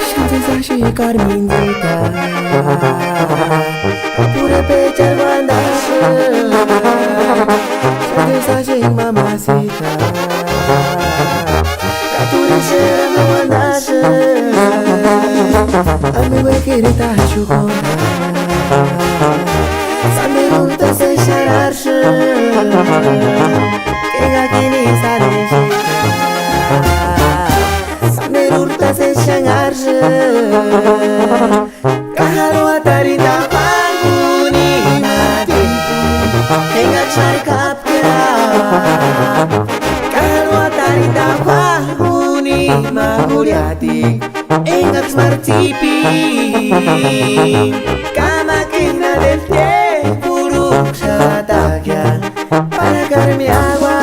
Shanti și carminzita pure pe cervandașă Shanti și mamacita Caturișe rămândașă Amigo querida ciucona Sande multă se șararșă Că gachini s-a Samerurta se shangarje Kahalo atari da panguni natimpu Hengak sharkapkira Kahalo atari da panguni mahuriati Hengak smartipi Kamakina del tiempo Shatakia Para carme agua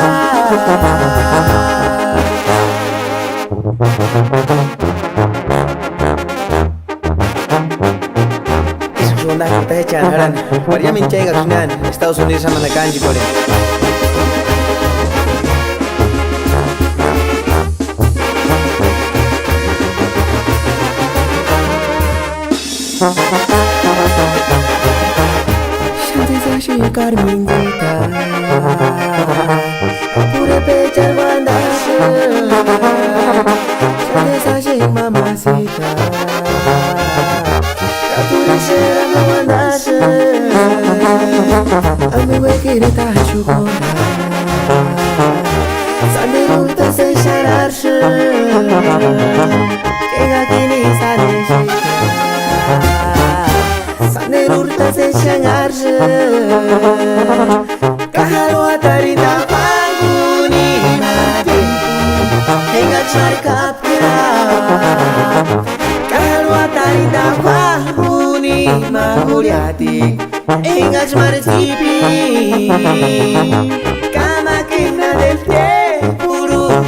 Isu sonda kita hecha haran. Maria mencega kunan. Estados Unidos sama nakanji kore. Shanti și carminzita pure pe cervandașă Shanti și mamacita Caturișe rămândașă Amigo querida ciucona Sande multă se șararșă Că gachini s-a Sande multă se șangarșă Kahalo atari da panguni natimpu Hengak sharkapkira Kahalo atari da panguni mahuriati Hengak smartipi Kamakina del tiempo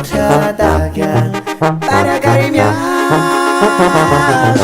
Shatakia Para carme agua